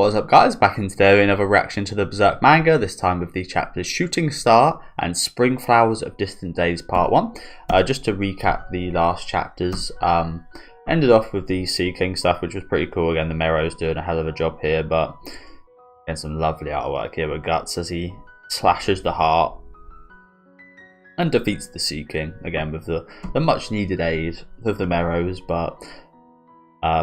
What's up guys, back in today with another reaction to the Berserk manga, this time with the chapters Shooting Star and Spring Flowers of Distant Days Part 1. Just to recap the last chapters, ended off with the Sea King stuff, which was pretty cool. Again, the Mero's doing a hell of a job here, but again, some lovely artwork here with Guts as he slashes the heart and defeats the Sea King, again with the much needed aid of the Meros, but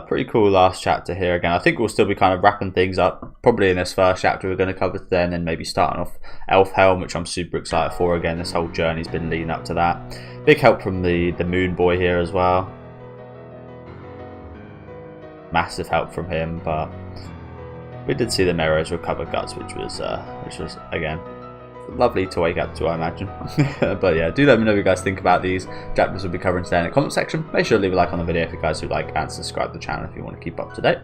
pretty cool last chapter here. Again, I think we'll still be kind of wrapping things up probably in this first chapter we're going to cover today, and then maybe starting off Elf Helm, which I'm super excited for. Again, this whole journey's been leading up to that. Big help from the Moon Boy here as well. Massive help from him, but we did see the Meros recover Guts, which was again lovely to wake up to, I imagine. But yeah, do let me know what you guys think about these chapters we'll be covering today in the comment section. Make sure to leave a like on the video if you guys do like, and subscribe to the channel if you want to keep up to date.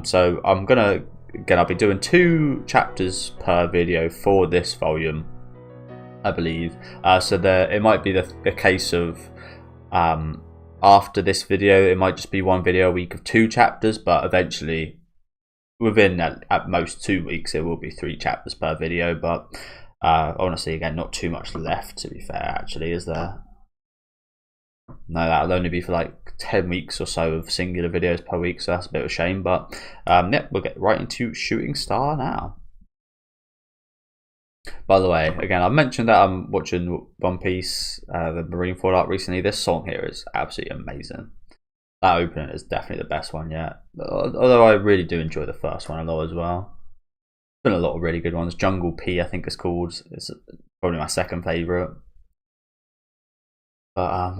So I'm gonna, again, I'll be doing 2 chapters per video for this volume, I believe. So it might be the case of after this video it might just be 1 video a week of 2 chapters, but eventually within at most 2 weeks it will be 3 chapters per video. But honestly, again, not too much left, to be fair, actually, is there? No, that'll only be for like 10 weeks or so of singular videos per week, so that's a bit of a shame. But yeah, we'll get right into Shooting Star now. By the way, again, I mentioned that I'm watching One Piece, the Marineford arc recently. This song here is absolutely amazing. That opening is definitely the best one yet. Although I really do enjoy the first one a lot as well. Been a lot of really good ones. Jungle P, I think it's called. It's probably my 2nd favourite. But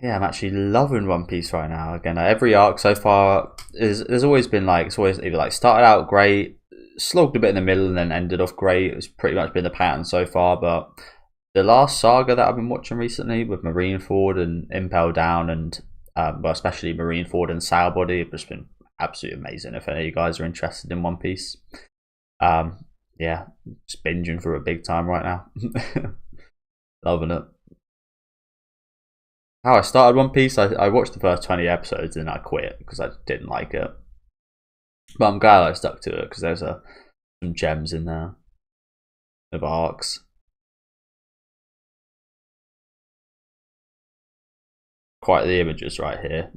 yeah, I'm actually loving One Piece right now. Again, every arc so far there's always been like, it's always either like started out great, slogged a bit in the middle, and then ended off great. It's pretty much been the pattern so far. But the last saga that I've been watching recently with Marineford and Impel Down, and well, especially Marineford and Sour have just been absolutely amazing. If any of you guys are interested in One Piece, yeah, just binging for a big time right now. Loving it. How I started One Piece, I watched the first 20 episodes and I quit because I didn't like it. But I'm glad I stuck to it because there's some gems in there of arcs. Quite the images right here.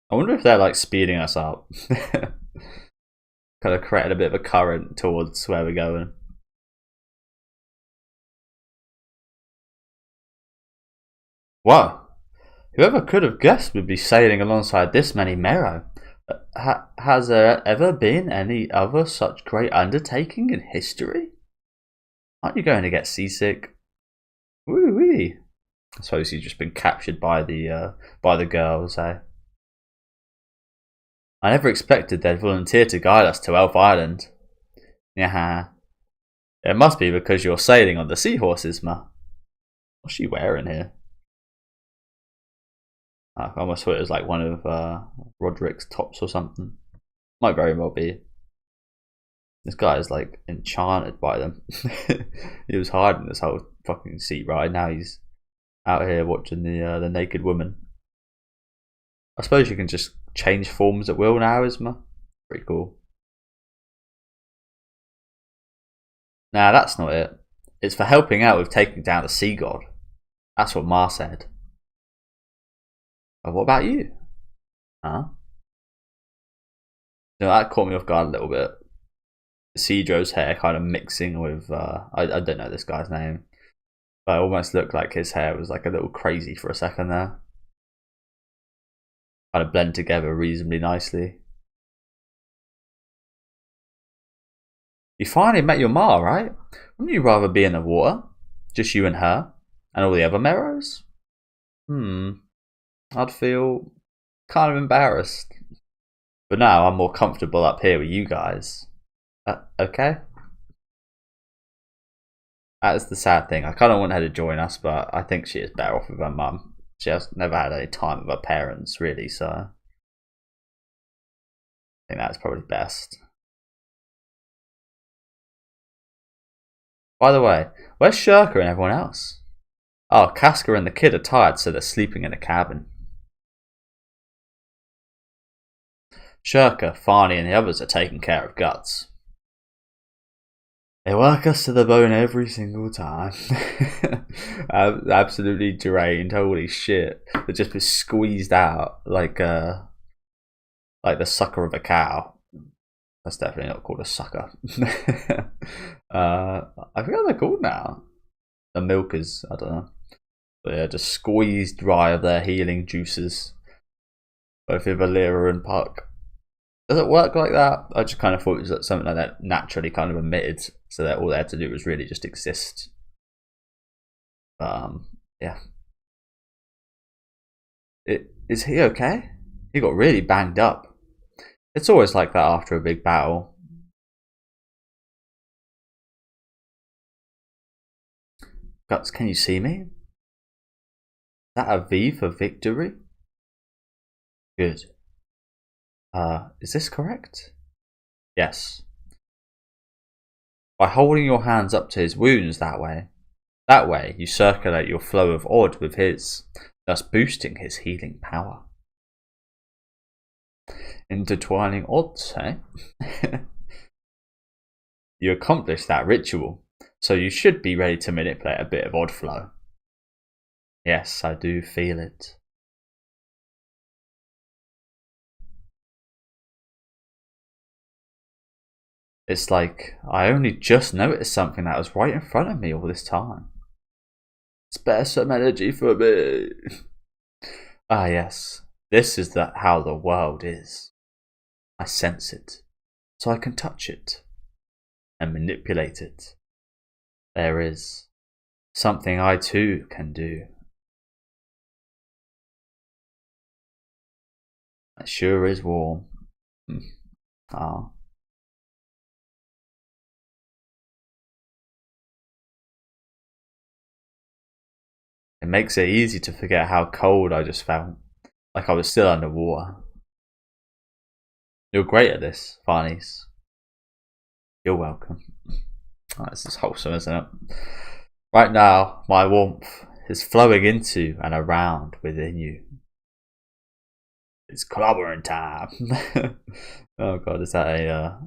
I wonder if they're like speeding us up. Kind of creating a bit of a current towards where we're going. Wow, whoever could have guessed we'd be sailing alongside this many Mero? Has there ever been any other such great undertaking in history? Aren't you going to get seasick? Woo wee. I suppose he's just been captured by the girls, eh? I never expected they'd volunteer to guide us to Elf Island. Yeah. It must be because you're sailing on the seahorses, ma. What's she wearing here? I almost thought it was like one of Roderick's tops or something. Might very well be. This guy is like enchanted by them. He was hiding this whole fucking sea ride. Now he's out here watching the naked woman. I suppose you can just change forms at will now, Isma. Pretty cool. Nah, that's not it. It's for helping out with taking down the sea god. That's what Ma said. But what about you? Huh? You know, that caught me off guard a little bit. Cedro's hair kind of mixing with I don't know this guy's name, but it almost looked like his hair was like a little crazy for a second there. Kind of blend together reasonably nicely. You finally met your Ma, right? Wouldn't you rather be in the water? Just you and her? And all the other Meros? I'd feel kind of embarrassed. But now I'm more comfortable up here with you guys. Okay? That is the sad thing. I kind of want her to join us, but I think she is better off with her mum. She has never had any time with her parents, really, so I think that's probably best. By the way, where's Shirka and everyone else? Oh, Casca and the kid are tired, so they're sleeping in a cabin. Shirka, Farney, and the others are taking care of Guts. They work us to the bone every single time. Absolutely drained. Holy shit! They've just been squeezed out like the sucker of a cow. That's definitely not called a sucker. I forget what they're called now. The milkers, I don't know. But yeah, just squeezed dry of their healing juices. Both Valera and Puck. Does it work like that? I just kind of thought it was something like that naturally kind of emitted, so that all they had to do was really just exist. Yeah. Is he okay? He got really banged up. It's always like that after a big battle. Guts, can you see me? Is that a V for victory? Good. Is this correct? Yes. By holding your hands up to his wounds that way you circulate your flow of odd with his, thus boosting his healing power. Intertwining odds, eh? You accomplished that ritual, so you should be ready to manipulate a bit of odd flow. Yes, I do feel it. It's like I only just noticed something that was right in front of me all this time. Spare some energy for me. Ah yes, this is how the world is. I sense it, so I can touch it and manipulate it. There is something I too can do. It sure is warm. Ah. It makes it easy to forget how cold I just felt, like I was still underwater. You're great at this, Farnies. You're welcome. Oh, this is wholesome, isn't it? Right now, my warmth is flowing into and around within you. It's clobbering time. Oh god, is that a...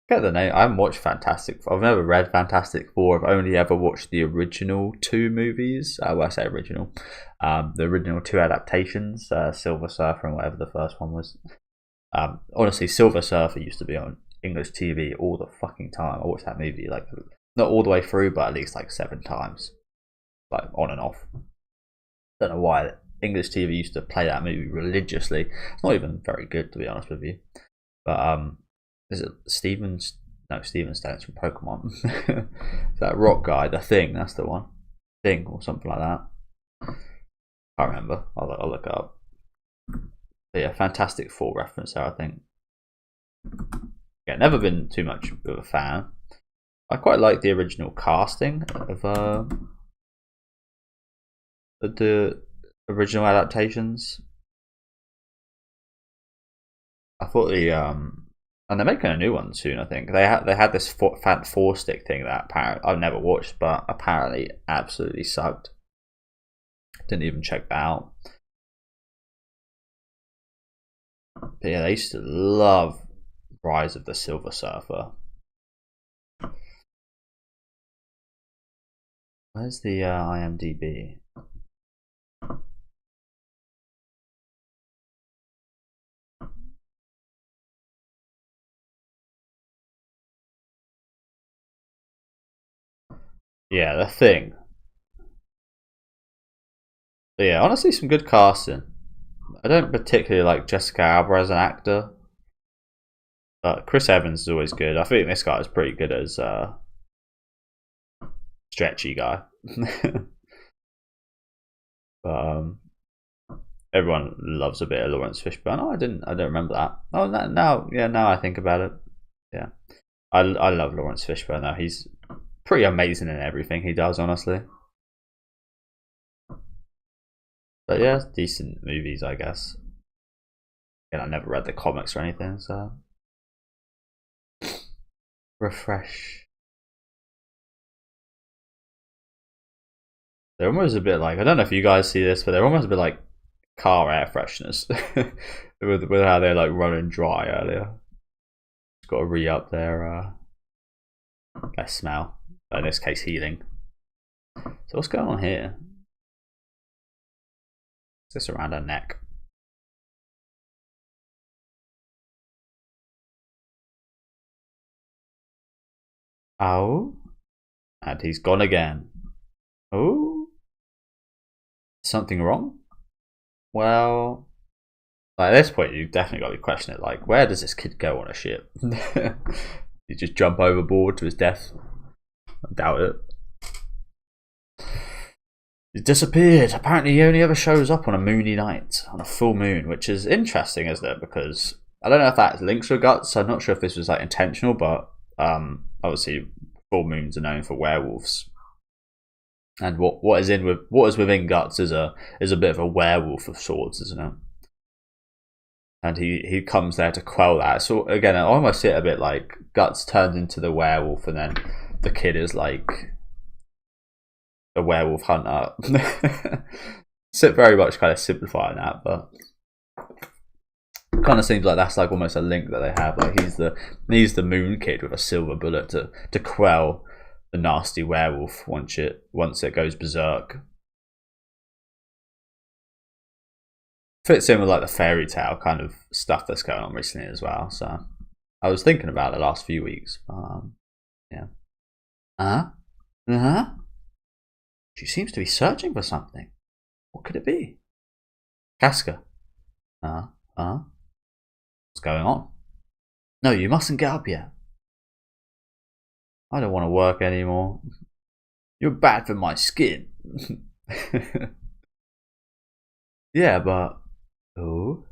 Get the name. I haven't watched Fantastic Four. I've never read Fantastic Four. I've only ever watched the original two movies. Well, I say original. The original two adaptations, Silver Surfer and whatever the first one was. Honestly, Silver Surfer used to be on English TV all the fucking time. I watched that movie like not all the way through, but at least like 7 times, like on and off. Don't know why English TV used to play that movie religiously. It's not even very good, to be honest with you. But is it Steven Stone's from Pokemon? That rock guy, the Thing, that's the one. Thing or something like that. I can't remember. I'll look it up. But yeah, Fantastic Four reference there, I think. Yeah, never been too much of a fan. I quite like the original casting of the original adaptations. I thought the and they're making a new one soon. I think they had this Fat Four Stick thing that apparently I've never watched, but apparently absolutely sucked. Didn't even check that out. But yeah, they used to love Rise of the Silver Surfer. Where's the IMDb? Yeah, The Thing. But yeah, honestly, some good casting. I don't particularly like Jessica Alba as an actor, but Chris Evans is always good. I think this guy is pretty good as stretchy guy. But everyone loves a bit of Lawrence Fishburne. Oh, I don't remember that. Oh, now I think about it. Yeah, I love Lawrence Fishburne though. He's pretty amazing in everything he does, honestly. But yeah, decent movies, I guess. And I never read the comics or anything, so refresh. They're almost a bit like, I don't know if you guys see this, but they're almost a bit like car air fresheners with how they're like running dry earlier. Just got to re-up their smell. In this case, healing. So what's going on here? Is this around her neck? Oh, and he's gone again. Oh, something wrong? Well, at this point, you've definitely got to be questioning it. Like, where does this kid go on a ship? He just jump overboard to his death? I doubt it. He disappeared. Apparently, he only ever shows up on a moony night, on a full moon, which is interesting, isn't it? Because I don't know if that links with Guts. I'm not sure if this was like intentional, but obviously, full moons are known for werewolves. And what is within Guts is a bit of a werewolf of sorts, isn't it? And he comes there to quell that. So again, I almost see it a bit like Guts turns into the werewolf, and then the kid is like a werewolf hunter. So very much kind of simplifying that, but kind of seems like that's like almost a link that they have. Like he's the moon kid with a silver bullet to quell the nasty werewolf once it goes berserk. Fits in with like the fairy tale kind of stuff that's going on recently as well. So I was thinking about it the last few weeks. Yeah. She seems to be searching for something. What could it be? Casca. What's going on? No, you mustn't get up yet. I don't want to work anymore. You're bad for my skin. Yeah, but... Oh?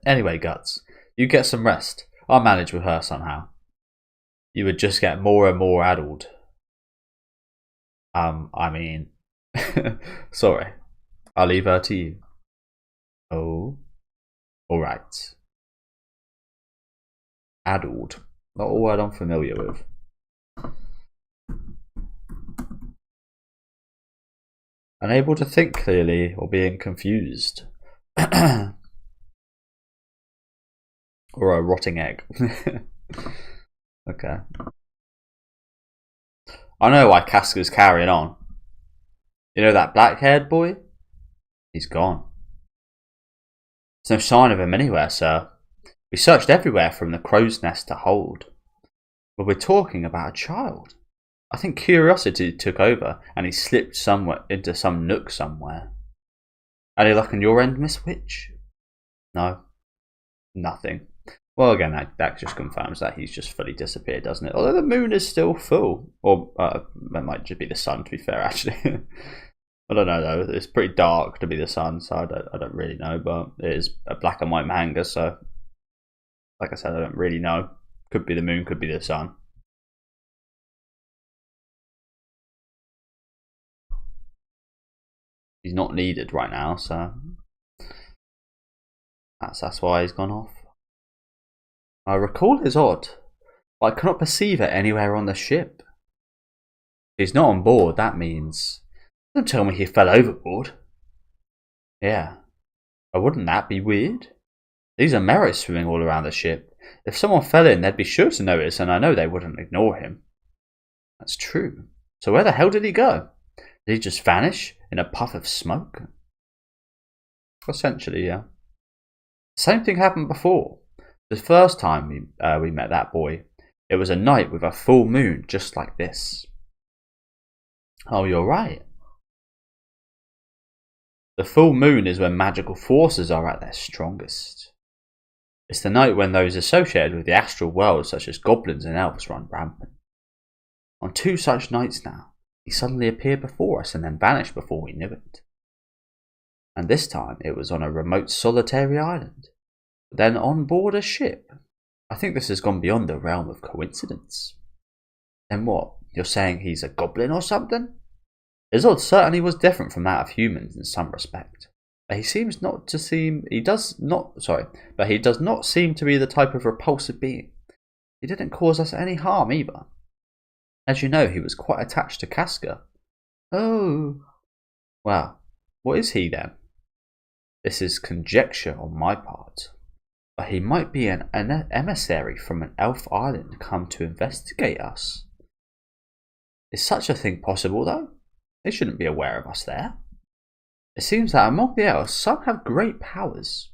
Anyway, Guts, you get some rest. I'll manage with her somehow. You would just get more and more addled. I mean... Sorry. I'll leave her to you. Oh? Alright. Addled. Not a word I'm familiar with. Unable to think clearly or being confused. Or a rotting egg. Okay. I know why Casca's carrying on. You know that black-haired boy? He's gone. There's no sign of him anywhere, sir. We searched everywhere from the crow's nest to Hold. But we're talking about a child. I think curiosity took over and he slipped somewhere into some nook somewhere. Any luck on your end, Miss Witch? No. Nothing. Well, again, that just confirms that he's just fully disappeared, doesn't it? Although the moon is still full. Or that might just be the sun, to be fair, actually. I don't know, though. It's pretty dark to be the sun, so I don't really know. But it is a black and white manga, so... Like I said, I don't really know. Could be the moon, could be the sun. He's not needed right now, so... That's why he's gone off. I recall it's odd, but I cannot perceive it anywhere on the ship. If he's not on board, that means... Don't tell me he fell overboard. Yeah. But wouldn't that be weird? These are merrows swimming all around the ship. If someone fell in, they'd be sure to notice, and I know they wouldn't ignore him. That's true. So where the hell did he go? Did he just vanish in a puff of smoke? Essentially, yeah. Same thing happened before. The first time we met that boy, it was a night with a full moon just like this. Oh, you're right. The full moon is when magical forces are at their strongest. It's the night when those associated with the astral world, such as goblins and elves, run rampant. On 2 such nights now, he suddenly appeared before us and then vanished before we knew it. And this time it was on a remote solitary island, then on board a ship. I think this has gone beyond the realm of coincidence. Then what? You're saying he's a goblin or something? His odds certainly was different from that of humans in some respect. But he does not seem to be the type of repulsive being. He didn't cause us any harm either. As you know, he was quite attached to Casca. Oh. Well, what is he then? This is conjecture on my part. But he might be an emissary from an elf island come to investigate us. Is such a thing possible, though? They shouldn't be aware of us there. It seems that among the elves, some have great powers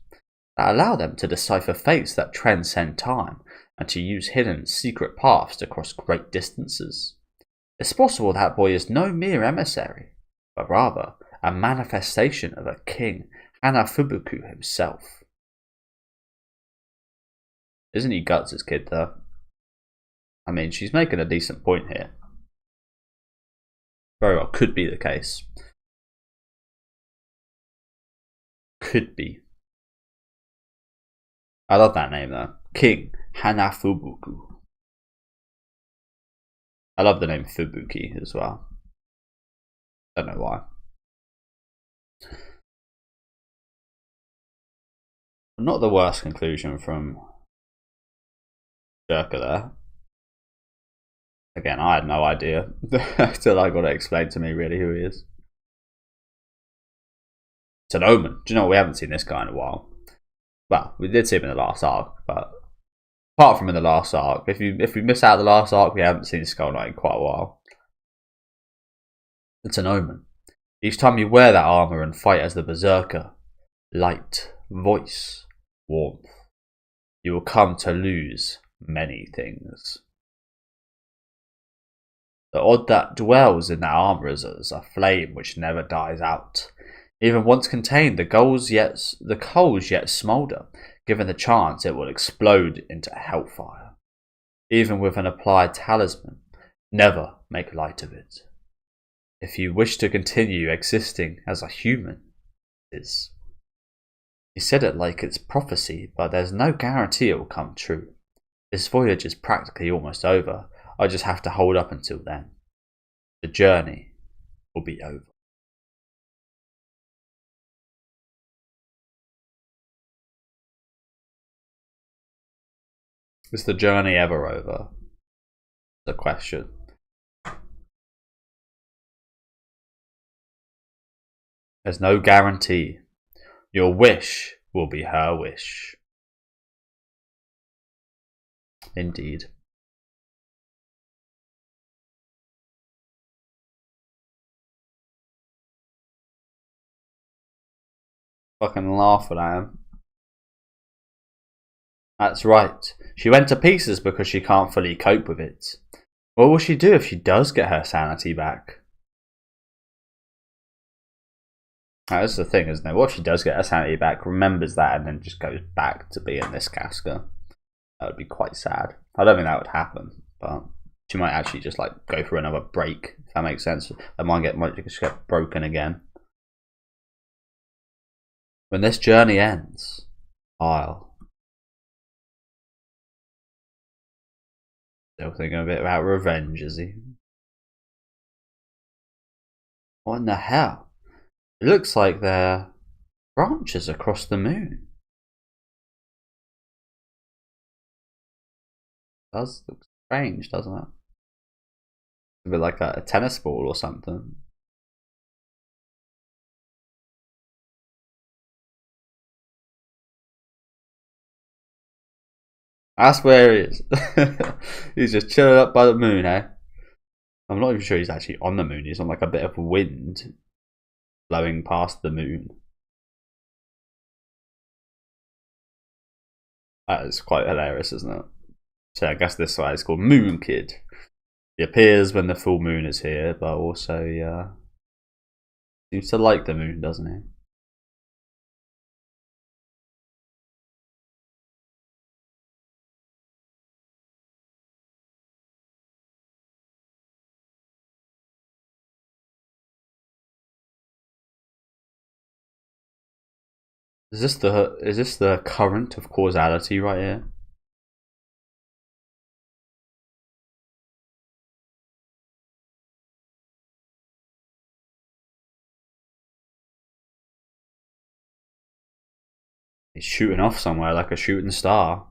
that allow them to decipher fates that transcend time and to use hidden, secret paths to cross great distances. It's possible that boy is no mere emissary, but rather a manifestation of a king, Hanafubuku himself. Isn't he Guts' kid, though? I mean, she's making a decent point here. Very well, could be the case. Could be. I love that name, though. King Hanafubuku. I love the name Fubuki as well. Don't know why. Not the worst conclusion from Jerka there. Again, I had no idea until I got it explained to me really who he is. It's an omen. Do you know what? We haven't seen this guy in a while. Well, we did see him in the last arc, but apart from in the last arc, if we miss out the last arc, we haven't seen Skull Knight in quite a while. It's an omen. Each time you wear that armor and fight as the Berserker, light, voice, warmth, you will come to lose many things. The odd that dwells in that armor is a flame which never dies out. Even once contained, the coals yet smoulder. Given the chance, it will explode into hellfire. Even with an applied talisman, never make light of it. If you wish to continue existing as a human, is. He said it like it's prophecy, but there's no guarantee it will come true. This voyage is practically almost over. I just have to hold up until then. The journey will be over. Is the journey ever over? The question. There's no guarantee. Your wish will be her wish. Indeed. Fucking laughing at him. That's right. She went to pieces because she can't fully cope with it. What will she do if she does get her sanity back? That's the thing, isn't it? What if she does get her sanity back, remembers that, and then just goes back to being this Casca? That would be quite sad. I don't think that would happen, but she might actually just like go through another break, if that makes sense. Her mind might just get broken again. When this journey ends, I'll. Still thinking a bit about revenge, is he? What in the hell? It looks like they're branches across the moon. It does look strange, doesn't it? A bit like a tennis ball or something. That's where he is. He's just chilling up by the moon, eh? I'm not even sure he's actually on the moon. He's on like a bit of wind blowing past the moon. That is quite hilarious, isn't it? So I guess this guy is called Moon Kid. He appears when the full moon is here, but also seems to like the moon, doesn't he? Is this the current of causality right here? He's shooting off somewhere like a shooting star.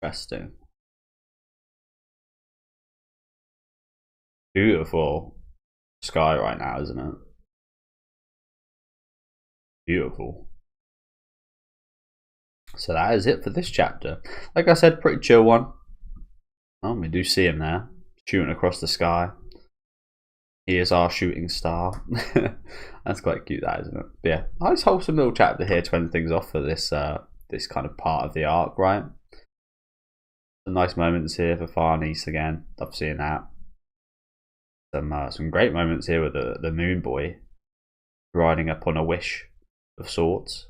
interesting. Beautiful sky right now, isn't it? Beautiful. So that is it for this chapter. Like I said, pretty chill one. Oh, we do see him there, shooting across the sky. He is our shooting star. That's quite cute, that, isn't it? But yeah, nice wholesome little chapter here to end things off for this this kind of part of the arc, right? Some nice moments here for Far and East again. Love seeing that. Some great moments here with the Moon Boy riding upon a wish of sorts.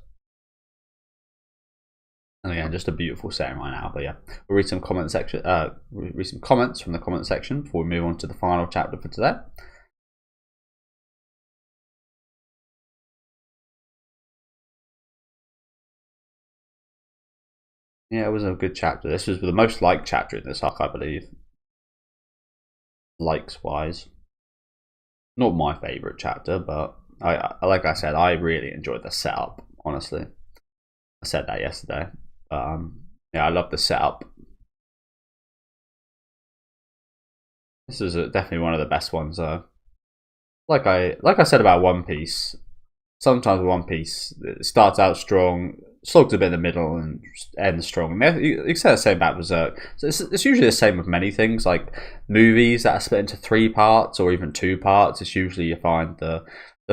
And again, just a beautiful setting right now. But yeah, we'll read some comment section. Read some comments from the comment section before we move on to the final chapter for today. Yeah, it was a good chapter. This was the most liked chapter in this arc, I believe. Likes wise, not my favorite chapter, but like I said, I really enjoyed the setup. Honestly, I said that yesterday. Yeah, I love the setup. This is definitely one of the best ones, though. Like I said about One Piece, sometimes One Piece it starts out strong, slogs a bit in the middle, and ends strong. You can say the same about Berserk. So it's usually the same with many things, like movies that are split into 3 parts or even 2 parts. It's usually you find the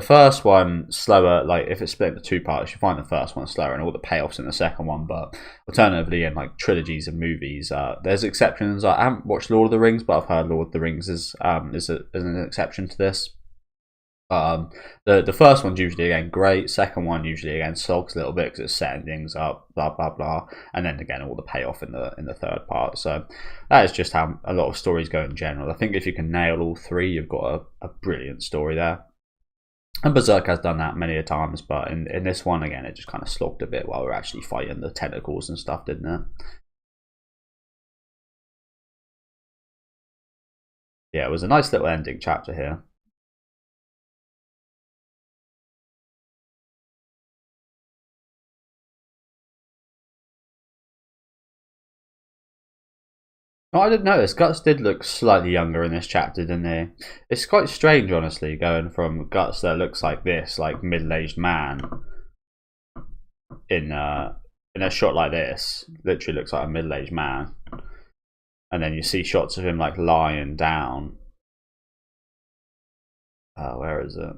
first one slower. Like if it's split into 2 parts, you find the first one slower and all the payoffs in the second one. But alternatively, in like trilogies of movies, there's exceptions. I haven't watched Lord of the Rings, but I've heard Lord of the Rings is an exception to this. The first one's usually again great. Second one usually again slogs a little bit because it's setting things up, blah blah blah, and then again all the payoff in the third part. So that is just how a lot of stories go in general. I think if you can nail all 3, you've got a brilliant story there. And Berserk has done that many a times, but in this one again, it just kind of slogged a bit while we're actually fighting the tentacles and stuff, didn't it? Yeah, it was a nice little ending chapter here. Oh, I didn't notice. Guts did look slightly younger in this chapter, didn't he? It's quite strange, honestly, going from Guts that looks like this, like middle-aged man, in a shot like this, literally looks like a middle-aged man, and then you see shots of him like lying down. Where is it?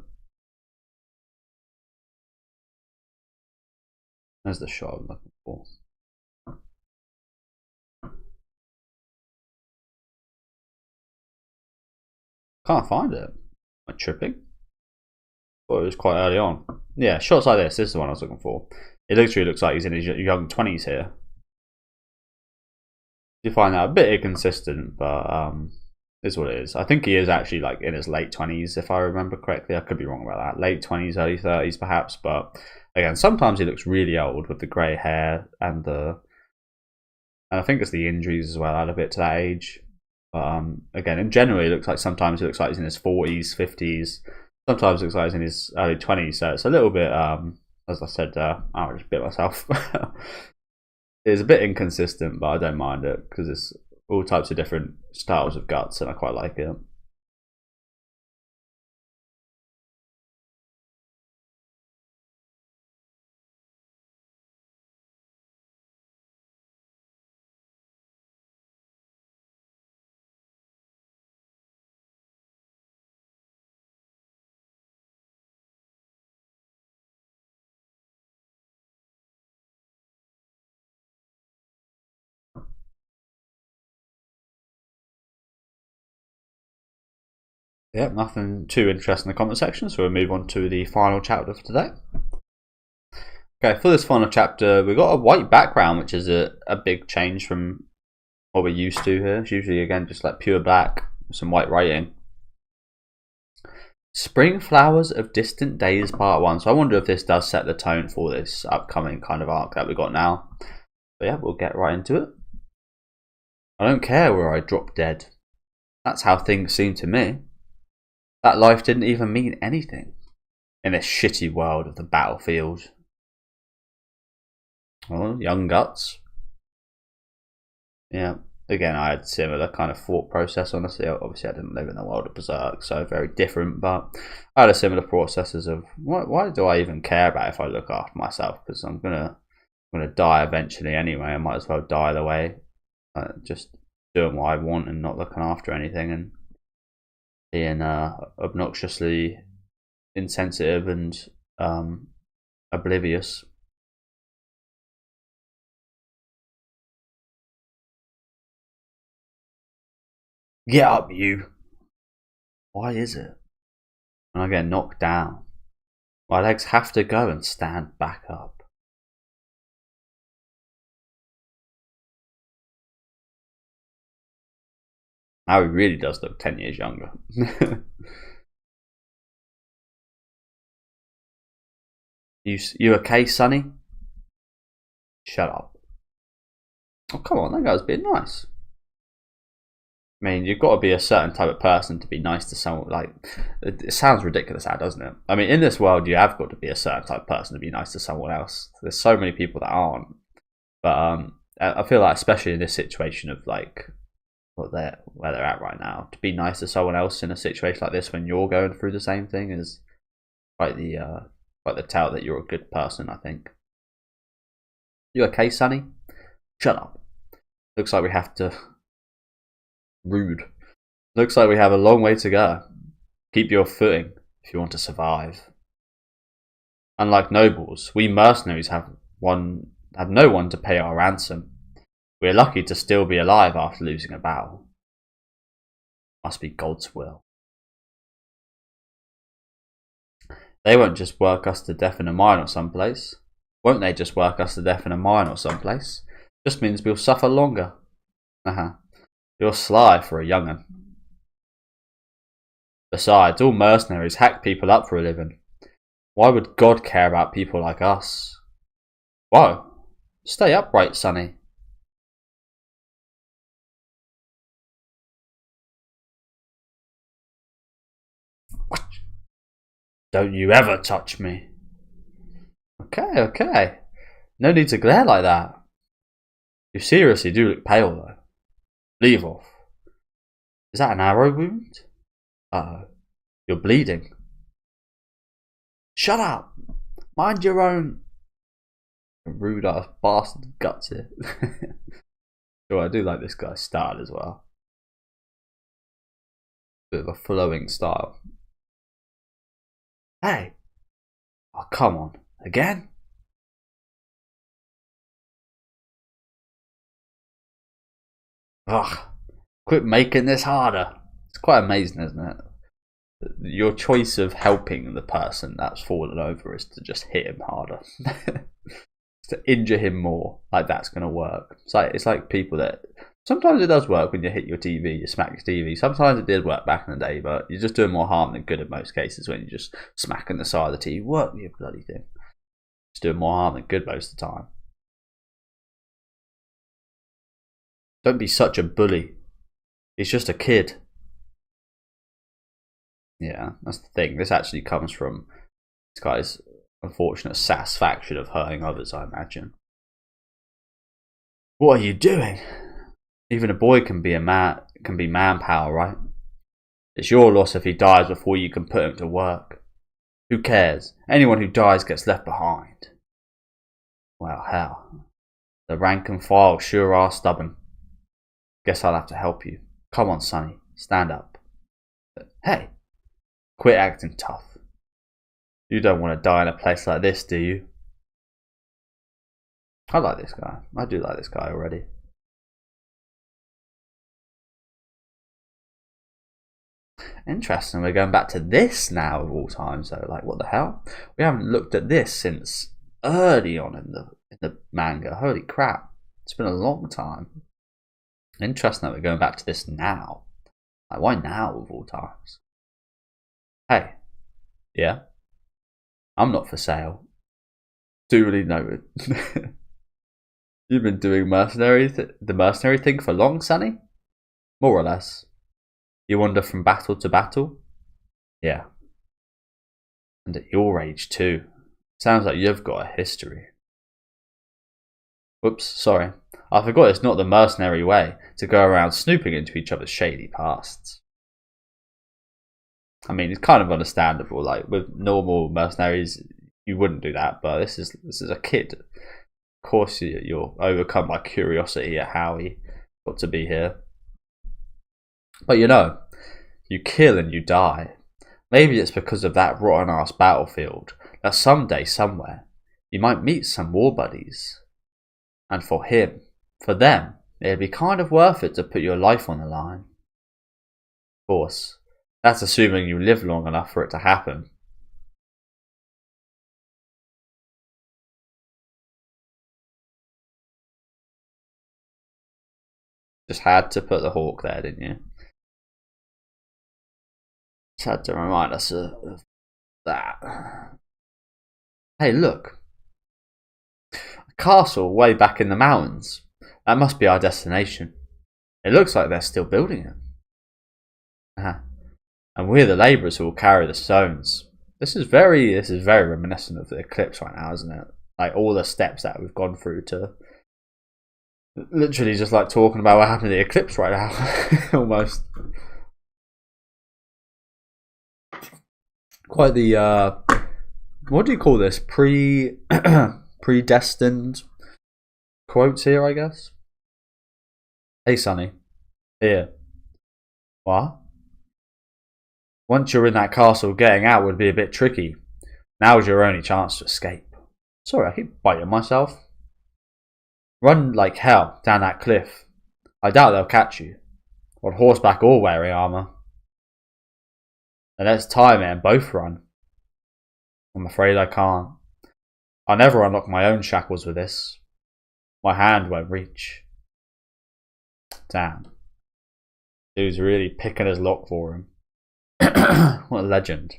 There's the shot I'm looking for. Can't find it. Am I tripping? Well, it was quite early on. Yeah, shots like this. This is the one I was looking for. It literally looks like he's in his young 20s here. You find that a bit inconsistent, but is what it is. I think he is actually like in his late 20s, if I remember correctly. I could be wrong about that. Late 20s, early 30s, perhaps. But again, sometimes he looks really old with the grey hair and I think it's the injuries as well. Add a bit to that age. But again, in general, it looks like sometimes he looks like he's in his 40s, 50s. Sometimes it looks like he's in his early 20s. So it's a little bit, as I said, I just bit myself. It's a bit inconsistent, but I don't mind it because it's all types of different styles of Guts, and I quite like it. Yeah, nothing too interesting in the comment section, so we'll move on to the final chapter for today. Okay, for this final chapter, we've got a white background, which is a big change from what we're used to here. It's usually, again, just like pure black, some white writing. Spring Flowers of Distant Days Part 1. So I wonder if this does set the tone for this upcoming kind of arc that we've got now. But yeah, we'll get right into it. I don't care where I drop dead. That's how things seem to me. That life didn't even mean anything in this shitty world of the battlefield. Well, young Guts. Yeah. Again, I had similar kind of thought process. Honestly, obviously, I didn't live in the world of Berserk, so very different. But I had a similar processes of why do I even care about if I look after myself? Because I'm gonna die eventually anyway. I might as well die the way, just doing what I want and not looking after anything and being obnoxiously insensitive and oblivious. Get up, you! Why is it? When I get knocked down, my legs have to go and stand back up. Now he really does look 10 years younger. You okay, Sonny? Shut up. Oh, come on, that guy's being nice. I mean, you've got to be a certain type of person to be nice to someone. Like, it sounds ridiculous, doesn't it? I mean, in this world, you have got to be a certain type of person to be nice to someone else. There's so many people that aren't. But I feel like, especially in this situation of like where they're at right now, to be nice to someone else in a situation like this when you're going through the same thing is quite the tell that you're a good person. I think. You okay, Sonny? Shut up. Looks like we have to. Rude. Looks like we have a long way to go. Keep your footing if you want to survive. Unlike nobles, we mercenaries have no one to pay our ransom. We are lucky to still be alive after losing a battle. Must be God's will. They won't just work us to death in a mine or someplace. Won't they just work us to death in a mine or someplace? Just means we'll suffer longer. You're sly for a young'un. Besides, all mercenaries hack people up for a living. Why would God care about people like us? Whoa! Stay upright, Sonny. What? Don't you ever touch me. Okay. No need to glare like that. You seriously do look pale, though. Leave off. Is that an arrow wound? Uh-oh. You're bleeding. Shut up! Mind your own... Rude ass bastard guts here. Sure, I do like this guy's style as well. Bit of a flowing style. Hey! Oh, come on. Again? Ugh. Quit making this harder. It's quite amazing, isn't it? Your choice of helping the person that's fallen over is to just hit him harder. To injure him more. Like that's going to work. It's like people that... Sometimes it does work when you hit your TV, you smack your TV. Sometimes it did work back in the day, but you're just doing more harm than good in most cases when you're just smacking the side of the TV. Work your bloody thing. Just doing more harm than good most of the time. Don't be such a bully. He's just a kid. Yeah, that's the thing. This actually comes from this guy's unfortunate satisfaction of hurting others, I imagine. What are you doing? Even a boy can be manpower, right? It's your loss if he dies before you can put him to work. Who cares? Anyone who dies gets left behind. Well, hell. The rank and file sure are stubborn. Guess I'll have to help you. Come on, Sonny. Stand up. Hey! Quit acting tough. You don't want to die in a place like this, do you? I like this guy. I do like this guy already. Interesting, we're going back to this now of all time, so like what the hell? We haven't looked at this since early on in the manga. Holy crap. It's been a long time. Interesting that we're going back to this now. Like why now of all times? Hey. Yeah? I'm not for sale. Duly noted. You've been doing the mercenary thing for long, Sonny? More or less. You wander from battle to battle? Yeah. And at your age too. Sounds like you've got a history. Whoops, sorry. I forgot it's not the mercenary way to go around snooping into each other's shady pasts. I mean, it's kind of understandable. Like with normal mercenaries, you wouldn't do that, but this is a kid. Of course, you're overcome by curiosity at how he got to be here. But you know, you kill and you die. Maybe it's because of that rotten ass battlefield that someday, somewhere, you might meet some war buddies. And for them, it'd be kind of worth it to put your life on the line. Of course, that's assuming you live long enough for it to happen. Just had to put the hawk there, didn't you? Just had to remind us of that. Hey, look. A castle way back in the mountains. That must be our destination. It looks like they're still building it. And we're the labourers who will carry the stones. This is very reminiscent of the eclipse right now, isn't it? Like all the steps that we've gone through to literally just like talking about what happened to the eclipse right now. Almost. Quite the what do you call this? Predestined quotes here, I guess. Hey Sonny. Here. What? Once you're in that castle, getting out would be a bit tricky. Now's your only chance to escape. Sorry, I keep biting myself. Run like hell down that cliff. I doubt they'll catch you. On horseback or wearing armour. And let's time it and both run. I'm afraid I can't. I'll never unlock my own shackles with this. My hand won't reach. Damn. Dude's really picking his lock for him. What a legend.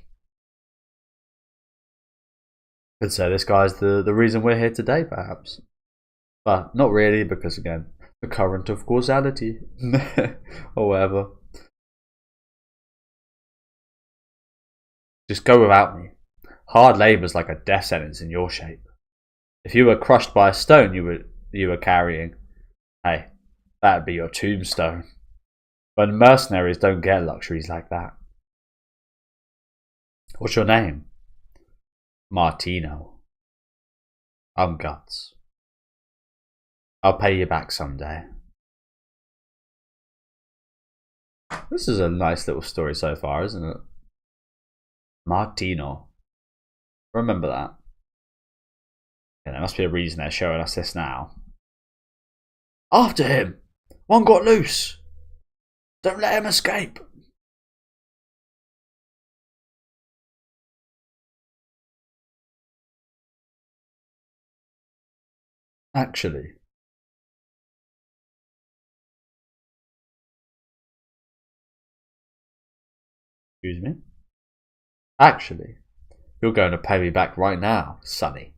Could say this guy's the reason we're here today, perhaps. But not really, because again, the current of causality. Or whatever. Just go without me. Hard labour's like a death sentence in your shape. If you were crushed by a stone you were carrying, hey, that'd be your tombstone. But mercenaries don't get luxuries like that. What's your name? Martino. I'm Guts. I'll pay you back someday. This is a nice little story so far, isn't it? Martino. Remember that. Yeah, there must be a reason they're showing us this now. After him! One got loose! Don't let him escape! Actually. Excuse me? Actually, you're going to pay me back right now, Sonny.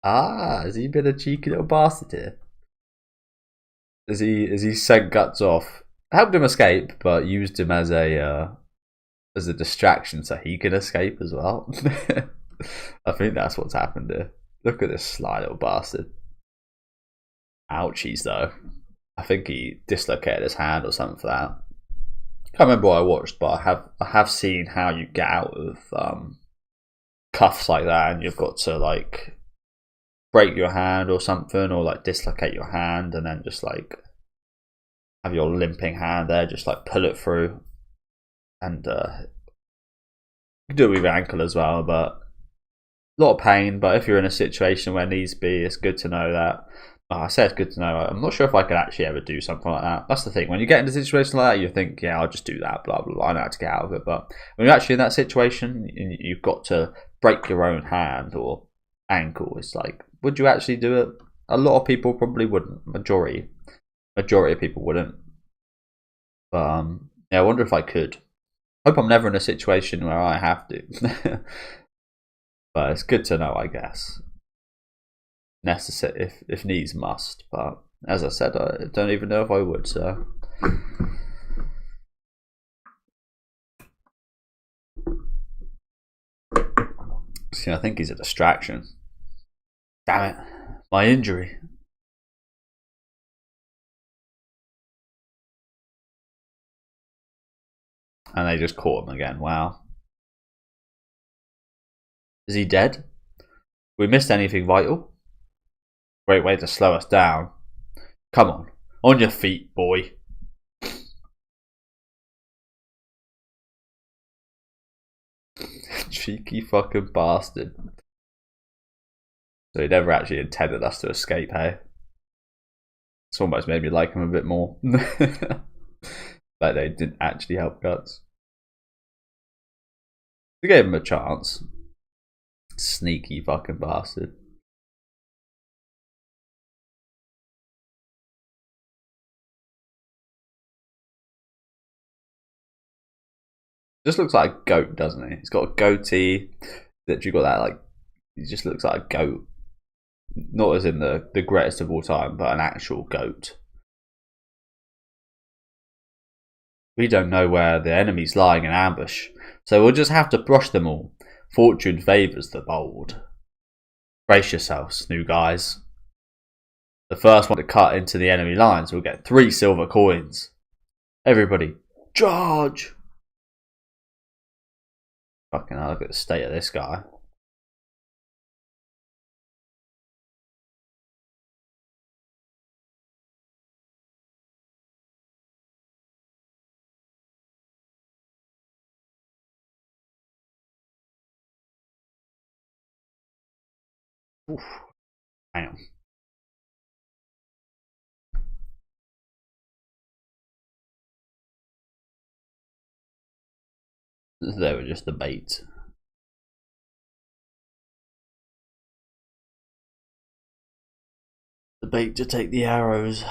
Ah, has he been a cheeky little bastard here? Has he sent Guts off, helped him escape, but used him as a distraction so he can escape as well? I think that's what's happened here. Look at this sly little bastard. Ouchies though. I think he dislocated his hand or something for that. Can't remember what I watched, but I have seen how you get out of cuffs like that, and you've got to like break your hand or something, or like dislocate your hand, and then just like have your limping hand there, just like pull it through, and you can do it with your ankle as well. But a lot of pain. But if you're in a situation where needs be, it's good to know that. I say it's good to know. I'm not sure if I could actually ever do something like that. That's the thing. When you get in a situation like that, you think, yeah, I'll just do that, blah, blah, blah. I know how to get out of it. But when you're actually in that situation, you've got to break your own hand or ankle. It's like, would you actually do it? A lot of people probably wouldn't. Majority of people wouldn't. But yeah, I wonder if I could. Hope I'm never in a situation where I have to. But it's good to know, I guess. Necessary if needs must, but as I said, I don't even know if I would, so See, I think he's a distraction. Damn it. My injury. And they just caught him again. Wow. Is he dead? We missed anything vital? Great way to slow us down. Come on your feet, boy. Cheeky fucking bastard. So he never actually intended us to escape, hey? It's almost made me like him a bit more. Like they didn't actually help Guts. We gave him a chance. Sneaky fucking bastard. Just looks like a goat, doesn't he? He's got a goatee. Literally got that, like, he just looks like a goat. Not as in the greatest of all time, but an actual goat. We don't know where the enemy's lying in ambush, so we'll just have to brush them all. Fortune favours the bold. Brace yourselves, new guys. The first one to cut into the enemy lines will get 3 silver coins. Everybody, charge! Fucking hell, look at the state of this guy. Oof. Damn. They were just the bait. The bait to take the arrows.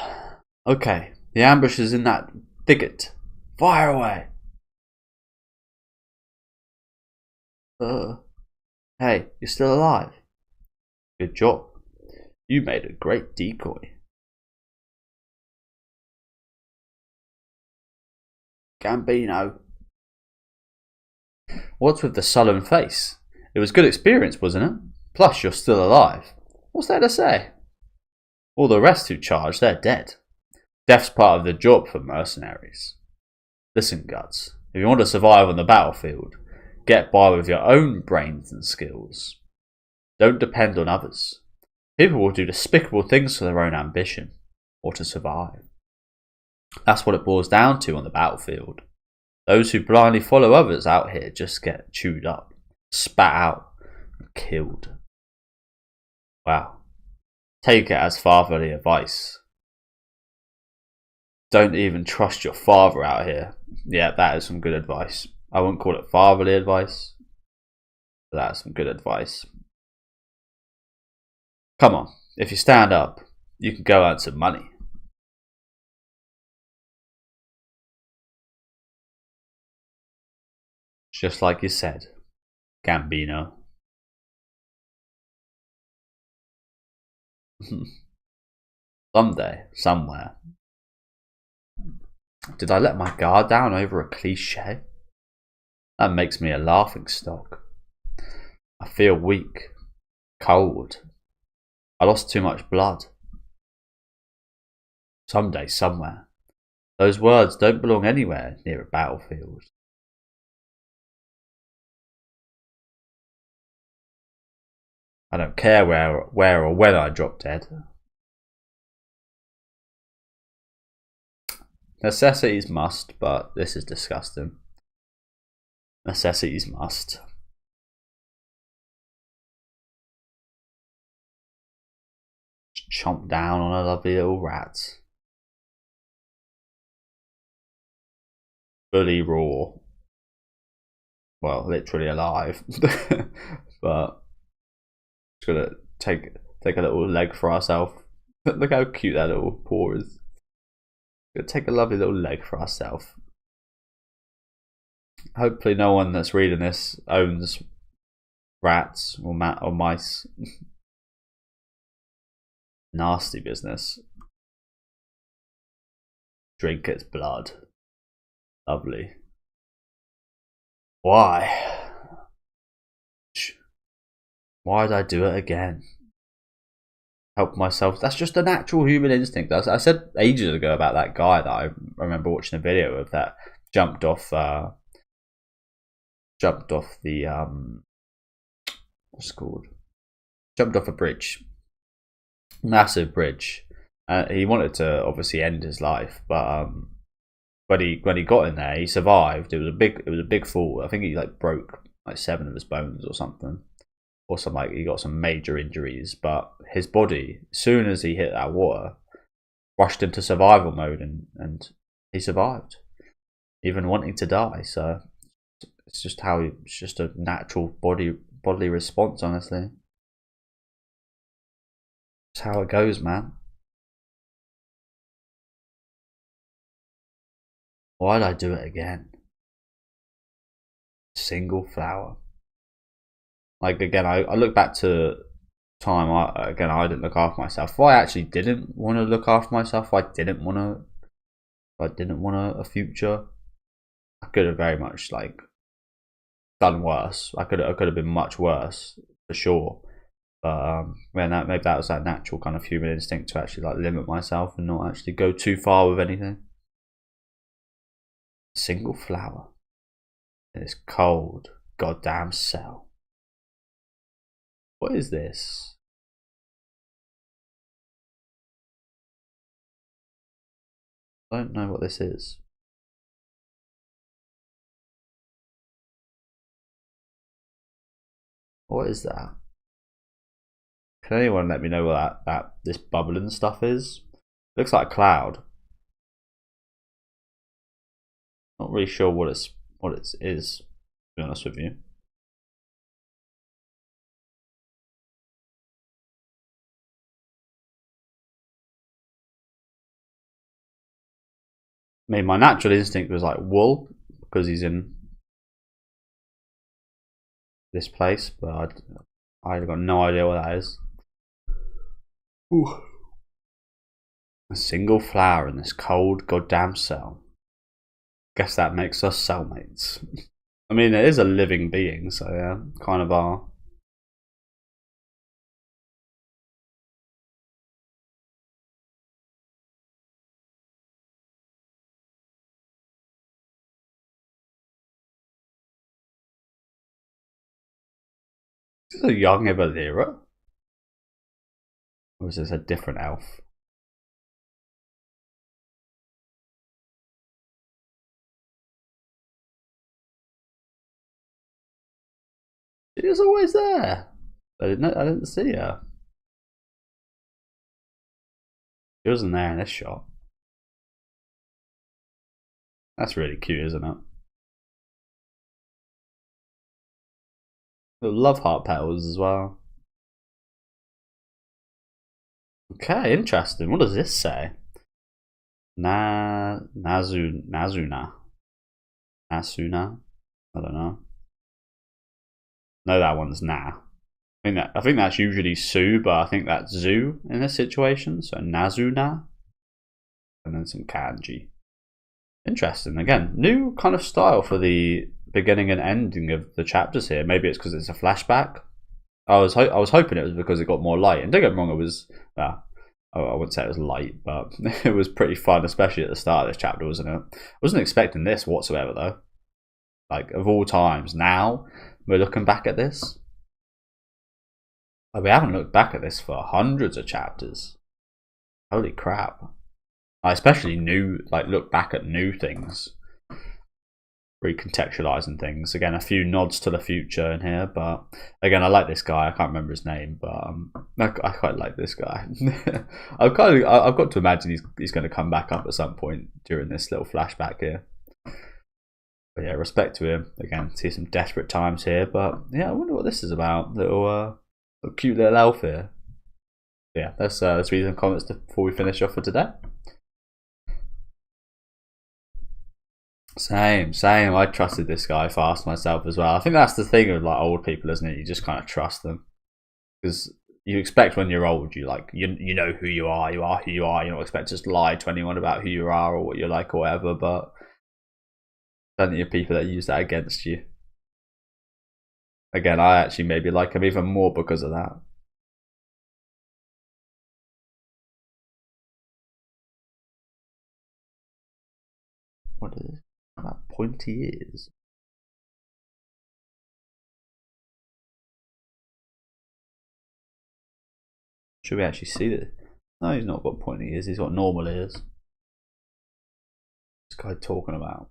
Okay, the ambush is in that thicket. Fire away! Hey, you're still alive. Good job. You made a great decoy. Gambino. What's with the sullen face? It was good experience, wasn't it? Plus, you're still alive. What's there to say? All the rest who charged, they're dead. Death's part of the job for mercenaries. Listen, Guts, if you want to survive on the battlefield, get by with your own brains and skills. Don't depend on others. People will do despicable things for their own ambition, or to survive. That's what it boils down to on the battlefield. Those who blindly follow others out here just get chewed up, spat out, and killed. Wow. Take it as fatherly advice. Don't even trust your father out here. Yeah, that is some good advice. I wouldn't call it fatherly advice, but that's some good advice. Come on, if you stand up, you can go earn some money. Just like you said, Gambino. Someday, somewhere. Did I let my guard down over a cliche? That makes me a laughingstock. I feel weak, cold. I lost too much blood. Someday, somewhere. Those words don't belong anywhere near a battlefield. I don't care where or when I drop dead. Necessities must, but this is disgusting. Necessities must. Chomp down on a lovely little rat. Fully raw. Well, literally alive. But just gonna take a little leg for ourselves. Look how cute that little paw is. Gonna take a lovely little leg for ourselves. Hopefully no one that's reading this owns rats or mice. Nasty business. Drink its blood. Lovely. Why? Why did I do it again? Help myself. That's just a natural human instinct. I said ages ago about that guy that I remember watching a video of that jumped off the what's it called? Jumped off a bridge, massive bridge. He wanted to obviously end his life, but when he got in there, he survived. It was a big fall. I think he like broke like 7 of his bones or something. Or some like he got some major injuries, but his body, as soon as he hit that water, rushed into survival mode, and he survived, even wanting to die. So it's just a natural bodily response. Honestly, it's how it goes, man. Why did I do it again? Single flower. Like again, I look back to time. I didn't look after myself. If I actually didn't want to look after myself, if I didn't want a future, I could have very much like done worse. I could have been much worse for sure. But maybe that was that natural kind of human instinct to actually like limit myself and not actually go too far with anything. Single flower in this cold goddamn cell. What is this? I don't know what this is. What is that? Can anyone let me know what this bubbling stuff is? Looks like a cloud. Not really sure what it is, to be honest with you. I mean, my natural instinct was like wool because he's in this place, but I got no idea what that is. Ooh. A single flower in this cold goddamn cell. Guess that makes us cellmates. I mean, it is a living being, so yeah, kind of are. Is this a young Evalera? Or is this a different elf? She was always there. I didn't see her. She wasn't there in this shot. That's really cute, isn't it? The love heart petals as well. Okay, interesting. What does this say? Nasuna. I don't know. No, that one's Na. I think that's usually Su, but I think that's Zu in this situation. So Nazuna, and then some kanji. Interesting. Again, new kind of style for the beginning and ending of the chapters here. Maybe it's because it's a flashback. I was hoping it was because it got more light. And don't get me wrong, it was. I wouldn't say it was light, but it was pretty fun, especially at the start of this chapter, wasn't it? I wasn't expecting this whatsoever, though. Like, of all times, now we're looking back at this. Like, we haven't looked back at this for hundreds of chapters. Holy crap. I especially look back at new things. Recontextualizing things. Again, a few nods to the future in here, but again, I like this guy. I can't remember his name, but I quite like this guy. I've got to imagine he's going to come back up at some point during this little flashback here. But yeah, respect to him. Again, see some desperate times here, but yeah, I wonder what this is about. Little cute little elf here. Yeah, let's read some comments before we finish off for today. Same. I trusted this guy fast myself as well. I think that's the thing with like old people, isn't it? You just kind of trust them because you expect when you're old, you know who you are. You are who you are. You don't expect to just lie to anyone about who you are or what you're like or whatever. But plenty of people that use that against you. again, I actually maybe like him even more because of that. What is that pointy ears? Should we actually see this? No, he's not got pointy ears, he's got normal ears. This guy talking about.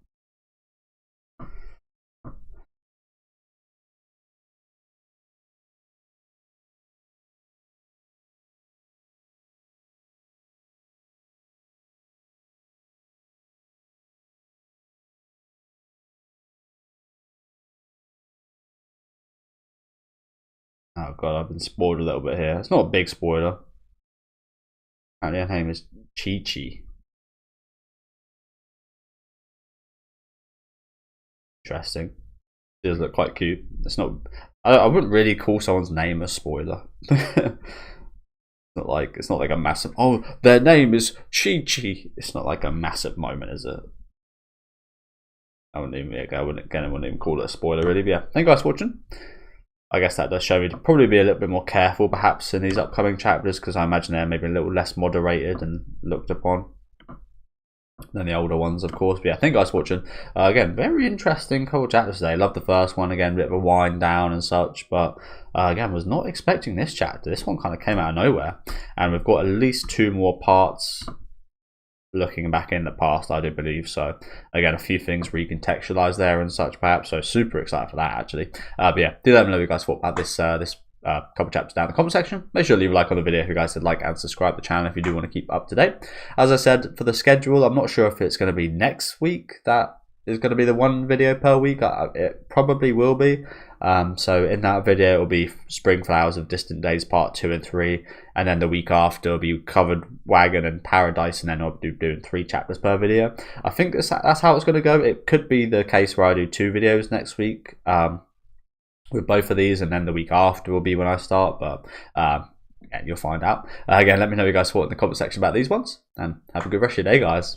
Oh god, I've been spoiled a little bit here. It's not a big spoiler. Apparently her name is Chi-Chi. Interesting. She does look quite cute. It's not. I wouldn't really call someone's name a spoiler. It's not like a massive. Oh, their name is Chi-Chi. It's not like a massive moment, is it? I wouldn't even call it a spoiler really. But yeah, thank you guys for watching. I guess that does show me to probably be a little bit more careful perhaps in these upcoming chapters, because I imagine they're maybe a little less moderated and looked upon than the older ones, of course. But yeah, thank you guys for watching. Again, very interesting couple chapters today. Love the first one, again, a bit of a wind down and such, but again, was not expecting this chapter. This one kind of came out of nowhere, and we've got at least 2 more parts looking back in the past, I do believe. So again, a few things recontextualized there and such perhaps, so super excited for that actually. But yeah, do let me know what you guys thought about this couple chapters down in the comment section. Make sure to leave a like on the video if you guys did like, and subscribe to the channel if you do want to keep up to date. As I said, for the schedule, I'm not sure if it's going to be next week that is going to be the 1 video per week. It probably will be. So in that video it will be Spring Flowers of Distant Days part 2 and 3, and then the week after will be Covered Wagon and Paradise, and then I'll be doing 3 chapters per video. I think that's how it's going to go. It could be the case where I do 2 videos next week with both of these, and then the week after will be when I start, but yeah, you'll find out. Again, let me know what you guys thought in the comment section about these ones, and have a good rest of your day, guys.